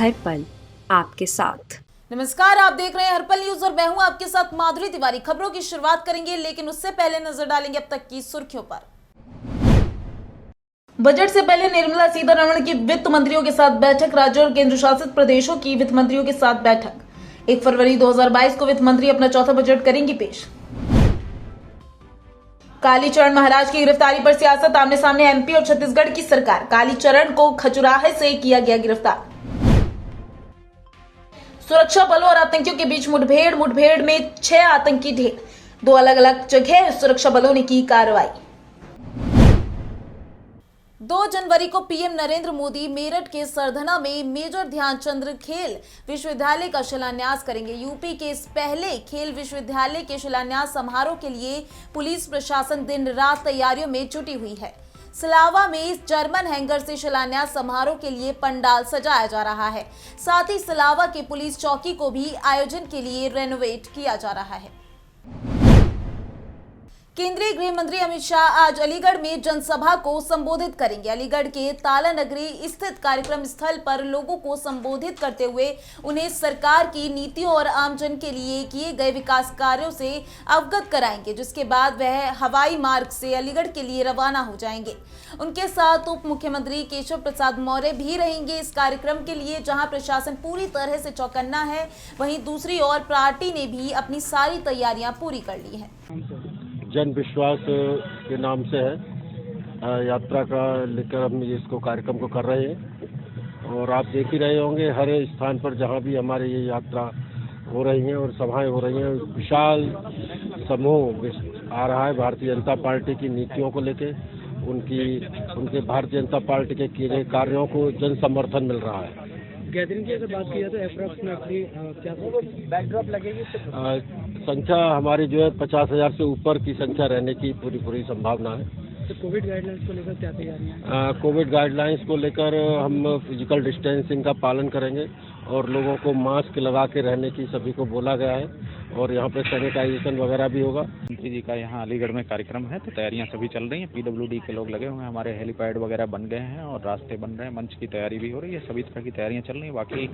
हर पल आपके साथ। नमस्कार, आप देख रहे हैं हर पल न्यूज और मैं हूं आपके साथ माधुरी तिवारी। खबरों की शुरुआत करेंगे, लेकिन उससे पहले नजर डालेंगे अब तक की सुर्खियों पर। बजट से पहले निर्मला सीतारमण की वित्त मंत्रियों के साथ बैठक। राज्यों और केंद्र शासित प्रदेशों की वित्त मंत्रियों के साथ बैठक। 1 फरवरी 2022 को वित्त मंत्री अपना चौथा बजट करेंगी पेश। कालीचरण महाराज की गिरफ्तारी पर सियासत, आमने सामने एमपी और छत्तीसगढ़ की सरकार। कालीचरण को खजुराहे से किया गया गिरफ्तार। सुरक्षा बलों और आतंकियों के बीच मुठभेड़ में 6 आतंकी ढेर। 2 अलग अलग जगह सुरक्षा बलों ने की कार्रवाई। 2 जनवरी को पीएम नरेंद्र मोदी मेरठ के सरधना में मेजर ध्यानचंद खेल विश्वविद्यालय का शिलान्यास करेंगे। यूपी के इस पहले खेल विश्वविद्यालय के शिलान्यास समारोह के लिए पुलिस प्रशासन दिन रात तैयारियों में जुटी हुई है। सिलावा में जर्मन हैंगर से शिलान्यास समारोह के लिए पंडाल सजाया जा रहा है। साथ ही सिलावा के पुलिस चौकी को भी आयोजन के लिए रेनोवेट किया जा रहा है। केंद्रीय गृह मंत्री अमित शाह आज अलीगढ़ में जनसभा को संबोधित करेंगे। अलीगढ़ के ताला नगरी स्थित कार्यक्रम स्थल पर लोगों को संबोधित करते हुए उन्हें सरकार की नीतियों और आमजन के लिए किए गए विकास कार्यों से अवगत कराएंगे, जिसके बाद वह हवाई मार्ग से अलीगढ़ के लिए रवाना हो जाएंगे। उनके साथ उप मुख्यमंत्री केशव प्रसाद मौर्य भी रहेंगे इस कार्यक्रम के लिए, जहां प्रशासन पूरी तरह से चौकन्ना है। वहीं दूसरी ओर पार्टी ने भी अपनी सारी तैयारियां पूरी कर ली है। जन विश्वास के नाम से है यात्रा का लेकर हम इसको कार्यक्रम को कर रहे हैं। और आप देख ही रहे होंगे हर स्थान पर जहां भी हमारे ये यात्रा हो रही है और सभाएं हो रही हैं, विशाल समूह आ रहा है भारतीय जनता पार्टी की नीतियों को लेके, उनके भारतीय जनता पार्टी के किए गए कार्यों को जन समर्थन मिल रहा है। गैदरिंग की अगर बात की जाए तो अप्रॉक्सिमेटली क्या बैकड्रॉप लगेगी? संख्या हमारी जो है 50,000 से ऊपर की संख्या रहने की पूरी संभावना है। तो कोविड गाइडलाइंस को लेकर क्या तैयारियां? कोविड गाइडलाइंस को लेकर हम फिजिकल डिस्टेंसिंग का पालन करेंगे और लोगों को मास्क लगा के रहने की सभी को बोला गया है और यहाँ पे सैनिटाइजेशन वगैरह भी होगा। मंत्री जी का यहाँ अलीगढ़ में कार्यक्रम है, तो तैयारियां सभी चल रही हैं। पीडब्ल्यूडी के लोग लगे हुए हैं, हमारे हेलीपैड वगैरह बन गए हैं और रास्ते बन रहे हैं, मंच की तैयारी भी हो रही है, सभी तरह की तैयारियां चल रही हैं। बाकी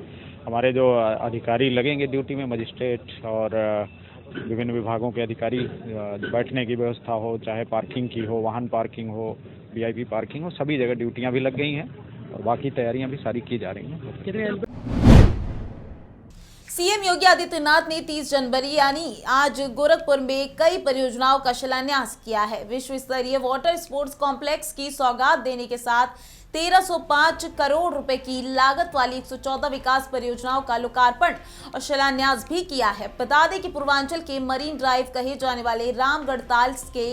हमारे जो अधिकारी लगेंगे ड्यूटी में, मजिस्ट्रेट और विभिन्न विभागों के अधिकारी, बैठने की व्यवस्था हो, चाहे पार्किंग की हो, वाहन पार्किंग हो, वीआईपी पार्किंग हो, सभी जगह ड्यूटियां भी लग गई हैं और बाकी तैयारियां भी सारी की जा रही हैं। सीएम योगी आदित्यनाथ ने 30 जनवरी यानी आज गोरखपुर में कई परियोजनाओं का शिलान्यास किया है। विश्व स्तरीय वाटर स्पोर्ट्स कॉम्प्लेक्स की सौगात देने के साथ 1305 करोड़ रुपए की लागत वाली 114 विकास परियोजनाओं का लोकार्पण और शिलान्यास भी किया है। बता दें कि पूर्वांचल के मरीन ड्राइव कहे जाने वाले रामगढ़ ताल के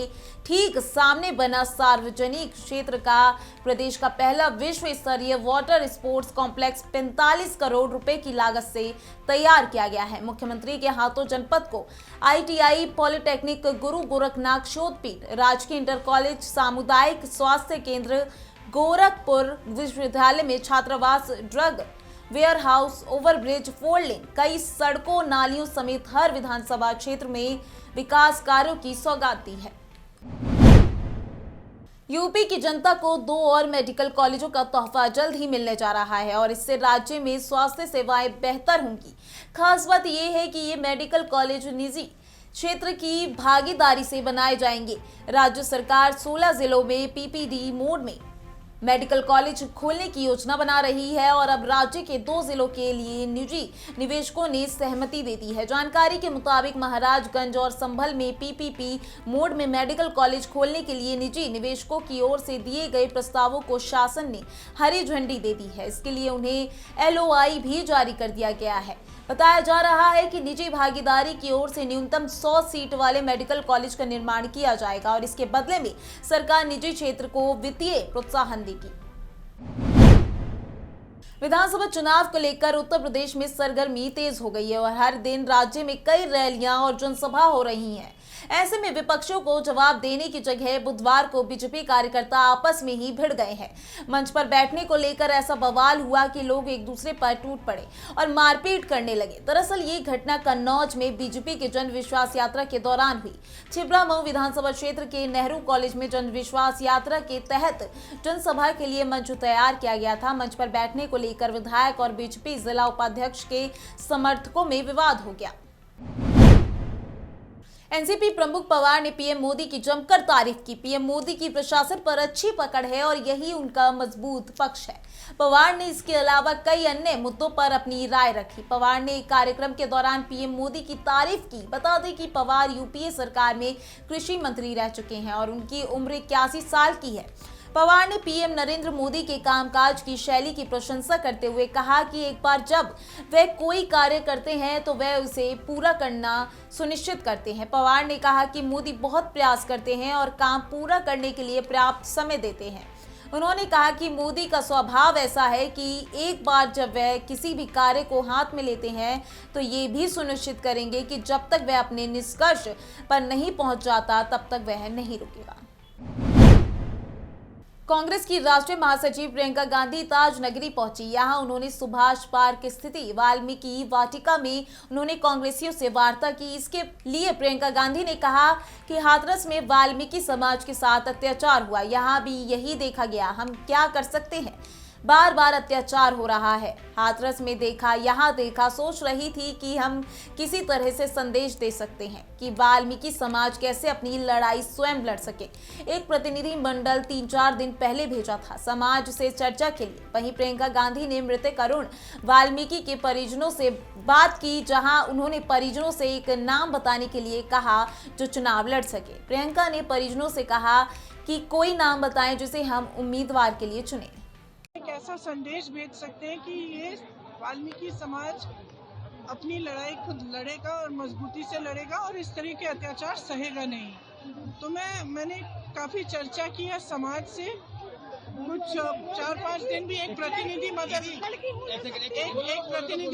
ठीक सामने बना सार्वजनिक क्षेत्र का प्रदेश का पहला विश्व स्तरीय वाटर स्पोर्ट्स कॉम्प्लेक्स 45 करोड़ रुपए की लागत से तैयार किया गया है। मुख्यमंत्री के हाथों जनपद को आईटीआई, पॉलिटेक्निक, गुरु गोरखनाथ शोधपीठ, राजकीय इंटर कॉलेज, सामुदायिक स्वास्थ्य केंद्र गोरखपुर विश्वविद्यालय में छात्रावास, ड्रग वेयर हाउस, ओवरब्रिज, 4 लेन, कई सड़कों, नालियों समेत हर विधानसभा क्षेत्र में विकास कार्यों की सौगात दी है। यूपी की जनता को 2 और मेडिकल कॉलेजों का तोहफा जल्द ही मिलने जा रहा है और इससे राज्य में स्वास्थ्य सेवाएं बेहतर होंगी। खास बात यह है कि ये मेडिकल कॉलेज निजी क्षेत्र की भागीदारी से बनाए जाएंगे। राज्य सरकार 16 जिलों में पीपीडी मोड में मेडिकल कॉलेज खोलने की योजना बना रही है और अब राज्य के 2 जिलों के लिए निजी निवेशकों ने सहमति दे दी है। जानकारी के मुताबिक महाराजगंज और संभल में पीपीपी मोड में मेडिकल कॉलेज खोलने के लिए निजी निवेशकों की ओर से दिए गए प्रस्तावों को शासन ने हरी झंडी दे दी है। इसके लिए उन्हें एलओआई भी जारी कर दिया गया है। बताया जा रहा है कि निजी भागीदारी की ओर से न्यूनतम 100 सीट वाले मेडिकल कॉलेज का निर्माण किया जाएगा और इसके बदले में सरकार निजी क्षेत्र को वित्तीय प्रोत्साहन देगी। विधानसभा चुनाव को लेकर उत्तर प्रदेश में सरगर्मी तेज हो गई है और हर दिन राज्य में कई रैलियां और जनसभा हो रही हैं। ऐसे में विपक्षियों को जवाब देने की जगह बुधवार को बीजेपी कार्यकर्ता आपस में ही भिड़ गए हैं। मंच पर बैठने को लेकर ऐसा बवाल हुआ कि लोग एक दूसरे पर टूट पड़े और मारपीट करने लगे। दरअसल ये घटना कन्नौज में बीजेपी के जन विश्वास यात्रा के दौरान हुई। छिबरामऊ विधानसभा क्षेत्र के नेहरू कॉलेज में जन विश्वास यात्रा के तहत जनसभा के लिए मंच तैयार किया गया था। मंच पर बैठने को लेकर विधायक और बीजेपी जिला उपाध्यक्ष के समर्थकों में विवाद हो गया। एनसीपी प्रमुख पवार ने पीएम मोदी की जमकर तारीफ की। पीएम मोदी की प्रशासन पर अच्छी पकड़ है और यही उनका मजबूत पक्ष है। पवार ने इसके अलावा कई अन्य मुद्दों पर अपनी राय रखी। पवार ने एक कार्यक्रम के दौरान पीएम मोदी की तारीफ की। बता दें कि पवार यूपीए सरकार में कृषि मंत्री रह चुके हैं और उनकी उम्र 81 साल की है। पवार ने पीएम नरेंद्र मोदी के कामकाज की शैली की प्रशंसा करते हुए कहा कि एक बार जब वे कोई कार्य करते हैं तो वे उसे पूरा करना सुनिश्चित करते हैं। पवार ने कहा कि मोदी बहुत प्रयास करते हैं और काम पूरा करने के लिए पर्याप्त समय देते हैं। उन्होंने कहा कि मोदी का स्वभाव ऐसा है कि एक बार जब वह किसी भी कार्य को हाथ में लेते हैं तो ये भी सुनिश्चित करेंगे कि जब तक वह अपने निष्कर्ष पर नहीं पहुंच जाता तब तक वह नहीं रुकेगा। कांग्रेस की राष्ट्रीय महासचिव प्रियंका गांधी ताज नगरी पहुंची। यहां उन्होंने सुभाष पार्क स्थित वाल्मीकि वाटिका में उन्होंने कांग्रेसियों से वार्ता की। इसके लिए प्रियंका गांधी ने कहा कि हाथरस में वाल्मीकि समाज के साथ अत्याचार हुआ, यहां भी यही देखा गया। हम क्या कर सकते हैं? बार बार अत्याचार हो रहा है। हाथरस में देखा, यहाँ देखा, सोच रही थी कि हम किसी तरह से संदेश दे सकते हैं कि वाल्मीकि समाज कैसे अपनी लड़ाई स्वयं लड़ सके। एक प्रतिनिधि मंडल 3-4 दिन पहले भेजा था समाज से चर्चा के लिए। वहीं प्रियंका गांधी ने मृतक अरुण वाल्मीकि के परिजनों से बात की, जहां उन्होंने परिजनों से एक नाम बताने के लिए कहा जो चुनाव लड़ सके। प्रियंका ने परिजनों से कहा कि कोई नाम बताएं जिसे हम उम्मीदवार के लिए चुने। एक ऐसा संदेश भेज सकते हैं कि ये वाल्मीकि समाज अपनी लड़ाई खुद लड़ेगा और मजबूती से लड़ेगा और इस तरह के अत्याचार सहेगा नहीं। तो मैंने काफी चर्चा की है समाज से। कुछ 4-5 दिन भी एक प्रतिनिधि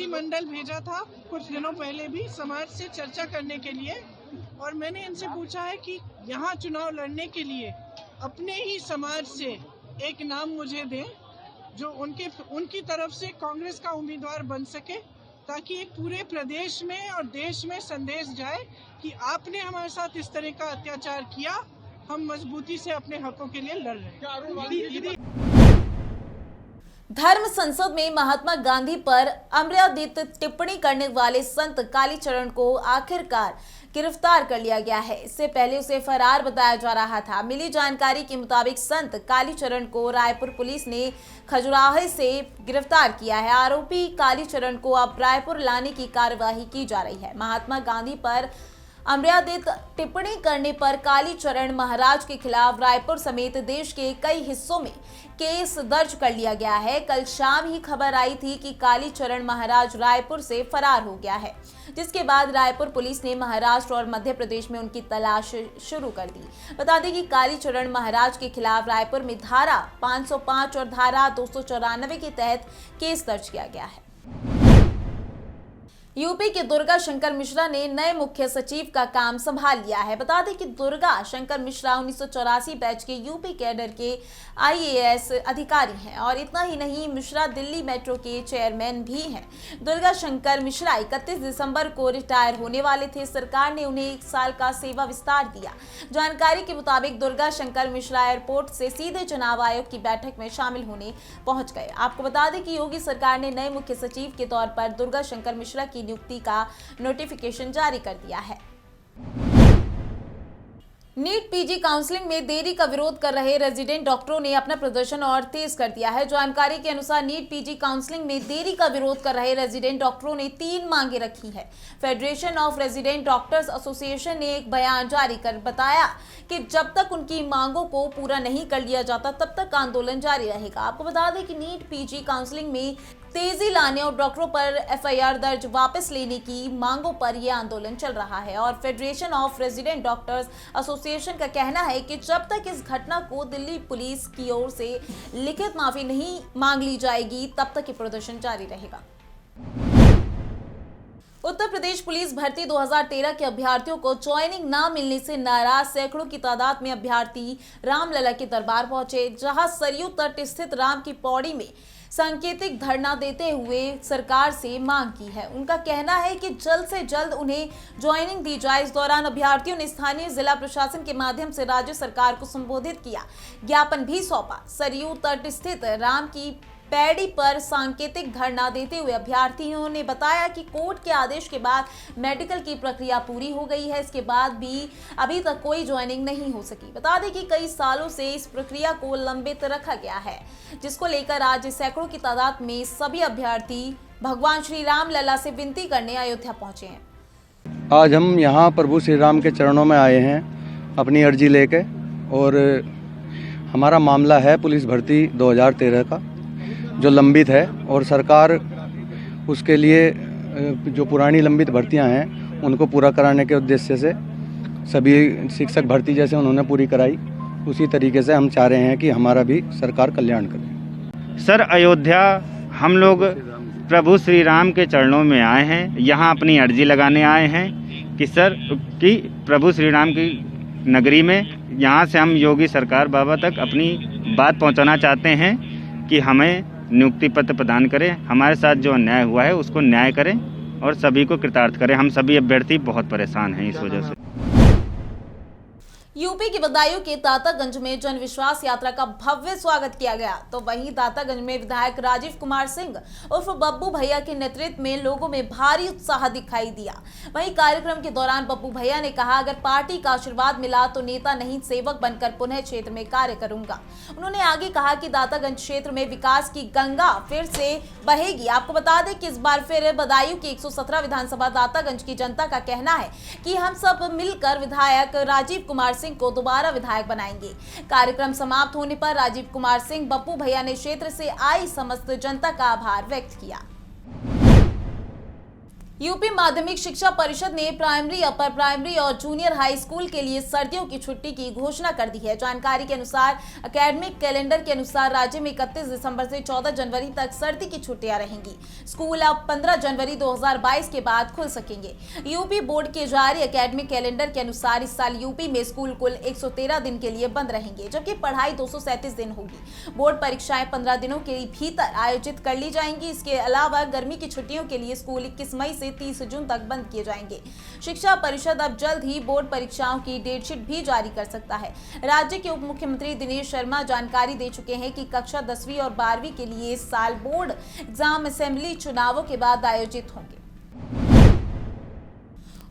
मंडल भेजा था कुछ दिनों पहले भी समाज से चर्चा करने के लिए। और मैंने इनसे पूछा है कि यहाँ चुनाव लड़ने के लिए अपने ही समाज से एक नाम मुझे दें जो उनकी तरफ से कांग्रेस का उम्मीदवार बन सके, ताकि एक पूरे प्रदेश में और देश में संदेश जाए कि आपने हमारे साथ इस तरह का अत्याचार किया, हम मजबूती से अपने हकों के लिए लड़ रहे हैं। धर्म संसद में महात्मा गांधी पर अमर्यादित टिप्पणी करने वाले संत कालीचरण को आखिरकार गिरफ्तार कर लिया गया है। इससे पहले उसे फरार बताया जा रहा था। मिली जानकारी के मुताबिक संत कालीचरण को रायपुर पुलिस ने खजुराहो से गिरफ्तार किया है। आरोपी कालीचरण को अब रायपुर लाने की कार्यवाही की जा रही है। महात्मा गांधी पर अमर्यादित टिप्पणी करने पर कालीचरण महाराज के खिलाफ रायपुर समेत देश के कई हिस्सों में केस दर्ज कर लिया गया है। कल शाम ही खबर आई थी कि कालीचरण महाराज रायपुर से फरार हो गया है, जिसके बाद रायपुर पुलिस ने महाराष्ट्र और मध्य प्रदेश में उनकी तलाश शुरू कर दी। बता दें कि कालीचरण महाराज के खिलाफ रायपुर में धारा 505 और धारा 294 के तहत केस दर्ज किया गया है। यूपी के दुर्गा शंकर मिश्रा ने नए मुख्य सचिव का काम संभाल लिया है। बता दें कि दुर्गा शंकर मिश्रा 1984 बैच के यूपी कैडर के आईएएस अधिकारी हैं और इतना ही नहीं, मिश्रा दिल्ली मेट्रो के चेयरमैन भी हैं। दुर्गा शंकर मिश्रा 31 दिसंबर को रिटायर होने वाले थे। सरकार ने उन्हें 1 साल का सेवा विस्तार दिया। जानकारी के मुताबिक दुर्गा शंकर मिश्रा एयरपोर्ट से सीधे चुनाव आयोग की बैठक में शामिल होने पहुंच गए। आपको बता दें कि योगी सरकार ने नए मुख्य सचिव के तौर पर दुर्गा शंकर मिश्रा की नियुक्ति का नोटिफिकेशन जारी कर दिया है। नीट पीजी काउंसलिंग में देरी का विरोध कर रहे रेजिडेंट डॉक्टरों ने अपना प्रदर्शन और तेज कर दिया है। जानकारी के अनुसार नीट पीजी काउंसलिंग में देरी का विरोध कर रहे रेजिडेंट डॉक्टरों ने 3 मांगे रखी है। Federation of resident doctors association ने एक बयान जारी कर बताया कि जब तक उनकी मांगों को पूरा नहीं कर लिया जाता तब तक आंदोलन जारी रहेगा। आपको बता दें कि नीट पीजी काउंसलिंग में तेजी लाने और डॉक्टरों पर एफआईआर दर्ज वापस लेने की मांगों पर यह आंदोलन चल रहा है और federation of resident doctors association का कहना है कि जब तक इस घटना को दिल्ली पुलिस की ओर से लिखित माफी नहीं मांग ली जाएगी तब तक ये प्रदर्शन जारी रहेगा। उत्तर प्रदेश पुलिस भर्ती 2013 के अभ्यर्थियों को ज्वाइनिंग न मिलने से नाराज सैकड़ों की तादाद में अभ्यर्थी रामलला के दरबार पहुंचे, जहां सरयू तट स्थित राम की पौड़ी में सांकेतिक धरना देते हुए सरकार से मांग की है। उनका कहना है कि जल्द से जल्द उन्हें ज्वाइनिंग दी जाए। इस दौरान अभ्यर्थियों ने स्थानीय जिला प्रशासन के माध्यम से राज्य सरकार को संबोधित किया, ज्ञापन भी सौंपा। सरयू तट स्थित राम की पैड़ी पर सांकेतिक धरना देते हुए अभ्यर्थियों ने बताया कि कोर्ट के आदेश के बाद मेडिकल की प्रक्रिया पूरी हो गई है, इसके बाद भी अभी तक कोई ज्वाइनिंग नहीं हो सकी। बता दें कि कई सालों से इस प्रक्रिया को लंबित रखा गया है, जिसको लेकर आज सैकड़ों की तादाद में सभी अभ्यर्थी भगवान श्री राम लला से विनती करने अयोध्या पहुंचे हैं। आज हम यहाँ प्रभु श्री राम के चरणों में आए हैं अपनी अर्जी लेके, और हमारा मामला है पुलिस भर्ती 2013 का जो लंबित है, और सरकार उसके लिए जो पुरानी लंबित भर्तियां हैं उनको पूरा कराने के उद्देश्य से सभी शिक्षक भर्ती जैसे उन्होंने पूरी कराई, उसी तरीके से हम चाह रहे हैं कि हमारा भी सरकार कल्याण करे। सर, अयोध्या हम लोग प्रभु श्री राम के चरणों में आए हैं, यहाँ अपनी अर्जी लगाने आए हैं कि सर कि प्रभु श्री राम की नगरी में यहाँ से हम योगी सरकार बाबा तक अपनी बात पहुँचाना चाहते हैं कि हमें नियुक्ति पत्र प्रदान करें, हमारे साथ जो अन्याय हुआ है उसको न्याय करें और सभी को कृतार्थ करें। हम सभी अभ्यर्थी बहुत परेशान हैं इस वजह से। यूपी के बदायूं के दातागंज में जन विश्वास यात्रा का भव्य स्वागत किया गया, तो वहीं दातागंज में विधायक राजीव कुमार सिंह उर्फ बब्बू भैया के नेतृत्व में लोगों में भारी उत्साह दिखाई दिया। वहीं कार्यक्रम के दौरान बब्बू भैया ने कहा, अगर पार्टी का आशीर्वाद मिला तो नेता नहीं सेवक बनकर पुनः क्षेत्र में कार्य करूंगा। उन्होंने आगे कहा कि दातागंज क्षेत्र में विकास की गंगा फिर से बहेगी। आपको बता दें कि इस बार फिर बदायूं की 117 विधानसभा दातागंज की जनता का कहना है कि हम सब मिलकर विधायक राजीव कुमार सिंह को दोबारा विधायक बनाएंगे। कार्यक्रम समाप्त होने पर राजीव कुमार सिंह बब्बू भैया ने क्षेत्र से आई समस्त जनता का आभार व्यक्त किया। यूपी माध्यमिक शिक्षा परिषद ने प्राइमरी, अपर प्राइमरी और जूनियर हाई स्कूल के लिए सर्दियों की छुट्टी की घोषणा कर दी है। जानकारी के अनुसार एकेडमिक कैलेंडर के अनुसार राज्य में 31 दिसंबर से 14 जनवरी तक सर्दी की छुट्टियां रहेंगी। स्कूल अब 15 जनवरी 2022 के बाद खुल सकेंगे। यूपी बोर्ड के जारी एकेडमिक कैलेंडर के अनुसार इस साल यूपी में स्कूल कुल 113 दिन के लिए बंद रहेंगे, जबकि पढ़ाई 237 दिन होगी। बोर्ड परीक्षाएं 15 दिनों के भीतर आयोजित कर ली जाएंगी। इसके अलावा गर्मी की छुट्टियों के लिए स्कूल 21 मई से 30 जून तक बंद किए जाएंगे। शिक्षा परिषद अब जल्द ही बोर्ड परीक्षाओं की डेटशीट भी जारी कर सकता है। राज्य के उप मुख्यमंत्री दिनेश शर्मा जानकारी दे चुके हैं कि कक्षा 10वीं और 12वीं के लिए इस साल बोर्ड एग्जाम असेंबली चुनावों के बाद आयोजित होंगे।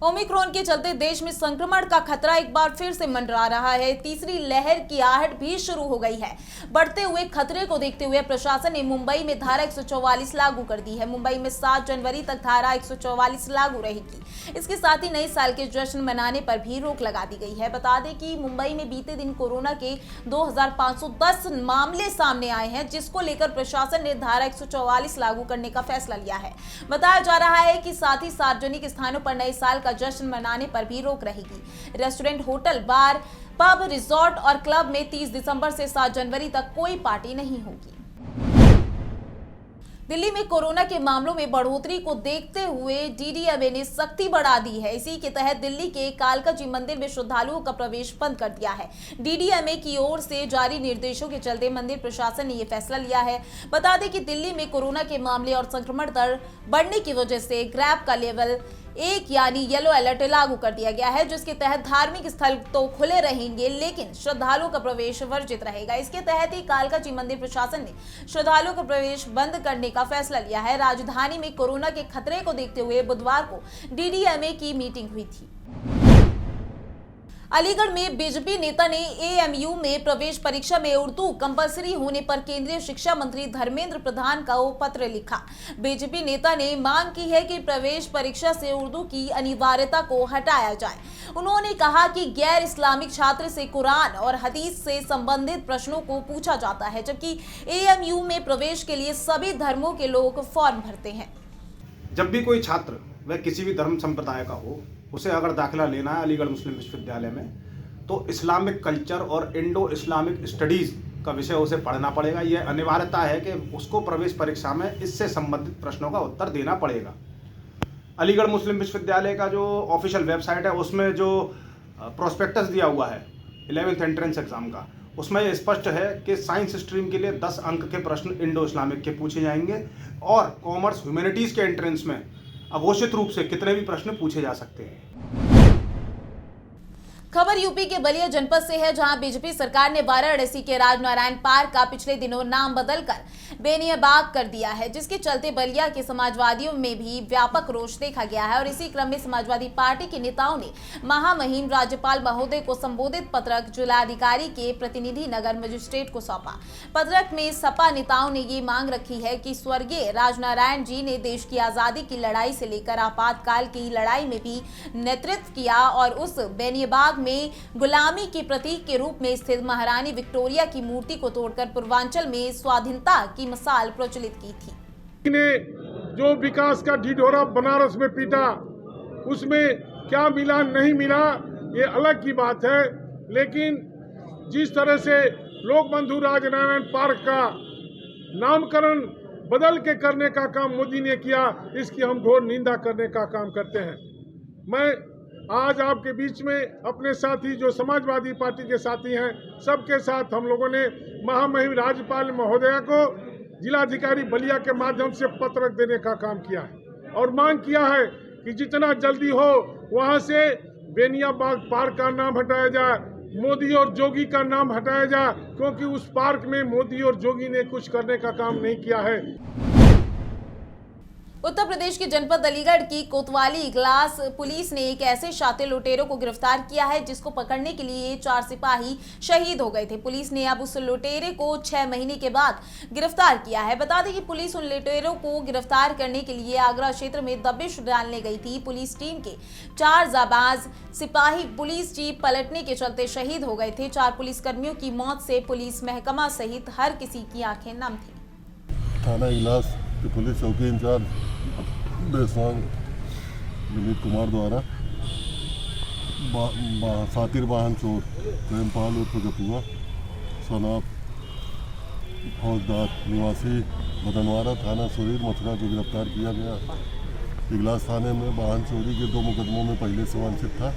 ओमिक्रॉन के चलते देश में संक्रमण का खतरा एक बार फिर से मंडरा रहा है। तीसरी लहर की आहट भी शुरू हो गई है। बढ़ते हुए खतरे को देखते हुए प्रशासन ने मुंबई में धारा 144 लागू कर दी है। मुंबई में 7 जनवरी तक धारा 144 लागू रहेगी। इसके साथ ही नए साल के जश्न मनाने पर भी रोक लगा दी गई है। बता दें कि मुंबई में बीते दिन कोरोना के 2510 मामले सामने आए हैं, जिसको लेकर प्रशासन ने धारा 144 लागू करने का फैसला लिया है। बताया जा रहा है कि साथ ही सार्वजनिक स्थानों पर नए साल का जश्न मनाने पर भी रोक रहेगी। रेस्टोरेंट, होटल, बार, पब, रिजॉर्ट और क्लब में 30 दिसंबर से 7 जनवरी तक कोई पार्टी नहीं होगी। दिल्ली में कोरोना के मामलों में बढ़ोतरी को देखते हुए डीडीएमए ने सख्ती बढ़ा दी है। इसी के तहत दिल्ली के कालका जी मंदिर में श्रद्धालुओं का प्रवेश बंद कर दिया है। डीडीएमए की ओर से जारी निर्देशों के चलते मंदिर प्रशासन ने यह फैसला लिया है। बता दें कि दिल्ली में कोरोना के मामले और संक्रमण दर बढ़ने की वजह से ग्रैब का लेवल 1 यानी येलो अलर्ट लागू कर दिया गया है, जिसके तहत धार्मिक स्थल तो खुले रहेंगे लेकिन श्रद्धालुओं का प्रवेश वर्जित रहेगा। इसके तहत ही कालका जी मंदिर प्रशासन ने श्रद्धालुओं का प्रवेश बंद करने का फैसला लिया है। राजधानी में कोरोना के खतरे को देखते हुए बुधवार को डीडीएमए की मीटिंग हुई थी। अलीगढ़ में बीजेपी नेता ने एएमयू में प्रवेश परीक्षा में उर्दू कंपलसरी होने पर केंद्रीय शिक्षा मंत्री धर्मेंद्र प्रधान को पत्र लिखा। बीजेपी नेता ने मांग की है कि प्रवेश परीक्षा से उर्दू की अनिवार्यता को हटाया जाए। उन्होंने कहा कि गैर इस्लामिक छात्र से कुरान और हदीस से संबंधित प्रश्नों को पूछा जाता है, जबकि एएमयू में प्रवेश के लिए सभी धर्मों के लोग फॉर्म भरते हैं। जब भी कोई छात्र वह किसी भी धर्म संप्रदाय का हो, उसे अगर दाखिला लेना है अलीगढ़ मुस्लिम विश्वविद्यालय में, तो इस्लामिक कल्चर और इंडो इस्लामिक स्टडीज़ का विषय उसे पढ़ना पड़ेगा। यह अनिवार्यता है कि उसको प्रवेश परीक्षा में इससे संबंधित प्रश्नों का उत्तर देना पड़ेगा। अलीगढ़ मुस्लिम विश्वविद्यालय का जो ऑफिशियल वेबसाइट है उसमें जो प्रोस्पेक्टस दिया हुआ है 11th एंट्रेंस एग्ज़ाम का, उसमें ये स्पष्ट है कि साइंस स्ट्रीम के लिए 10 अंक के प्रश्न इंडो इस्लामिक के पूछे जाएंगे और कॉमर्स ह्यूमैनिटीज़ के एंट्रेंस में अघोषित रूप से कितने भी प्रश्न पूछे जा सकते हैं। खबर यूपी के बलिया जनपद से है, जहां बीजेपी सरकार ने वाराणसी के राजनारायण पार्क का पिछले दिनों नाम बदलकर बेनियाबाग कर दिया है, जिसके चलते बलिया के समाजवादियों में भी व्यापक रोष देखा गया है। और इसी क्रम में समाजवादी पार्टी के नेताओं ने महामहिम राज्यपाल महोदय को संबोधित पत्रक जिलाधिकारी के प्रतिनिधि नगर मजिस्ट्रेट को सौंपा। पत्रक में सपा नेताओं ने ये मांग रखी है कि स्वर्गीय राजनारायण जी ने देश की आजादी की लड़ाई से लेकर आपातकाल की लड़ाई में भी नेतृत्व किया और उस बेनियाबाग में गुलामी के प्रतीक के रूप में स्थित महारानी विक्टोरिया की मूर्ति को तोड़कर पूर्वांचल में स्वाधीनता की मिसाल प्रचलित की थी। ने जो विकास का ढिढोरा बनारस में पीटा, उसमें क्या मिला नहीं मिला ये अलग की बात है, लेकिन जिस तरह से लोक बंधु राजनारायण पार्क का नामकरण बदल के करने का काम मोदी ने किया, इसकी हम घोर निंदा करने का काम करते हैं। मैं आज आपके बीच में अपने साथी जो समाजवादी पार्टी के साथी हैं, सबके साथ हम लोगों ने महामहिम राज्यपाल महोदया को जिलाधिकारी बलिया के माध्यम से पत्र देने का काम किया है और मांग किया है कि जितना जल्दी हो वहां से बेनियाबाग पार्क का नाम हटाया जाए, मोदी और जोगी का नाम हटाया जाए, क्योंकि उस पार्क में मोदी और जोगी ने कुछ करने का काम नहीं किया है। उत्तर प्रदेश के जनपद अलीगढ़ की कोतवाली इगलास पुलिस ने एक ऐसे शातिर लुटेरों को गिरफ्तार किया है जिसको पकड़ने के लिए 4 सिपाही शहीद हो गए थे। पुलिस ने अब उस लुटेरे को 6 महीने के बाद गिरफ्तार किया है। बता दें कि पुलिस उन लुटेरों को गिरफ्तार करने के लिए आगरा क्षेत्र में दबिश डालने गई थी। पुलिस टीम के 4 जाबाज सिपाही पुलिस जीप पलटने के चलते शहीद हो गए थे। 4 पुलिसकर्मियों की मौत से पुलिस महकमा सहित हर किसी की आंखें नम थी। थाना इगलास के पुलिस चौकी इंचार्ज बेसवांग विनीत कुमार द्वारा सातिर वाहन चोर प्रेमपाल उर्फ गपुआ सनाब फौजदार निवासी बदनवारा थाना सुरीर मथुरा को गिरफ्तार किया गया। इगलास थाने में वाहन चोरी के 2 मुकदमों में पहले से वांछित था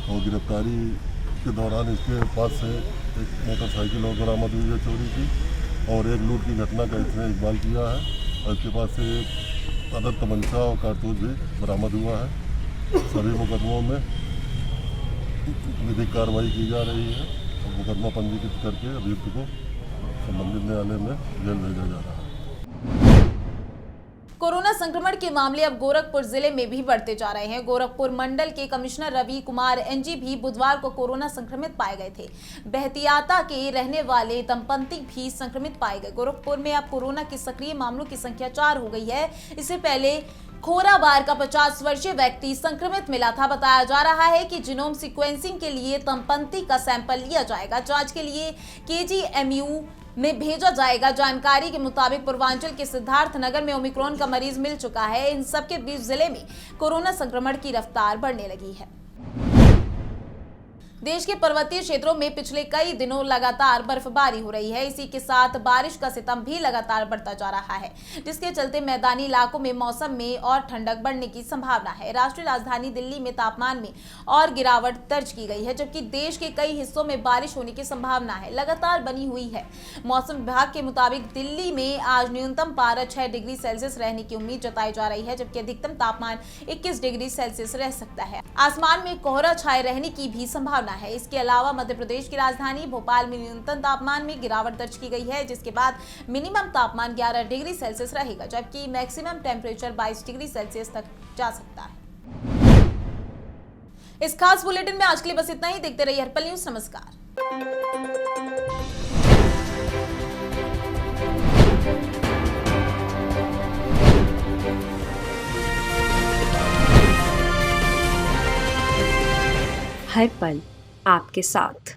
और गिरफ्तारी के दौरान इसके पास से एक मोटरसाइकिल और बरामद हुई है चोरी की, और एक लूट की घटना का इसने इकबाल किया है और इसके पास से एक अदद तमंचा और कारतूस भी बरामद हुआ है। सभी मुकदमों में विधिक कार्रवाई की जा रही है और मुकदमा पंजीकृत करके अभियुक्त को संबंधित न्यायालय में जेल भेजा जा रहा है। कोरोना संक्रमण के मामले अब गोरखपुर जिले में भी बढ़ते जा रहे हैं। गोरखपुर मंडल के कमिश्नर रवि कुमार एनजी भी बुधवार को कोरोना संक्रमित पाए गए थे। बहतियाता के रहने वाले दंपति भी संक्रमित पाए गए। गोरखपुर में अब कोरोना के सक्रिय मामलों की संख्या 4 हो गई है। इससे पहले खोराबार का 50 वर्षीय व्यक्ति संक्रमित मिला था। बताया जा रहा है कि जीनोम सीक्वेंसिंग के लिए दंपति का सैंपल लिया जाएगा। जांच के लिए KGMU में भेजा जाएगा। जानकारी के मुताबिक पूर्वांचल के सिद्धार्थ नगर में ओमिक्रॉन का मरीज मिल चुका है। इन सबके बीच जिले में कोरोना संक्रमण की रफ्तार बढ़ने लगी है। देश के पर्वतीय क्षेत्रों में पिछले कई दिनों लगातार बर्फबारी हो रही है। इसी के साथ बारिश का सितम भी लगातार बढ़ता जा रहा है, जिसके चलते मैदानी इलाकों में मौसम में और ठंडक बढ़ने की संभावना है। राष्ट्रीय राजधानी दिल्ली में तापमान में और गिरावट दर्ज की गई है, जबकि देश के कई हिस्सों में बारिश होने की संभावना है लगातार बनी हुई है। मौसम विभाग के मुताबिक दिल्ली में आज न्यूनतम पारा 6 डिग्री सेल्सियस रहने की उम्मीद जताई जा रही है, जबकि अधिकतम तापमान 21 डिग्री सेल्सियस रह सकता है। आसमान में कोहरा छाए रहने की भी संभावना है। इसके अलावा मध्य प्रदेश की राजधानी भोपाल में न्यूनतम तापमान में गिरावट दर्ज की गई है, जिसके बाद मिनिमम तापमान 11 डिग्री सेल्सियस रहेगा, जबकि मैक्सिमम टेम्परेचर 22 डिग्री सेल्सियस तक जा सकता है। इस खास बुलेटिन में आज के लिए बस इतना ही। देखते रहिए हर्पल न्यूज। नमस्कार। हर पल आपके साथ।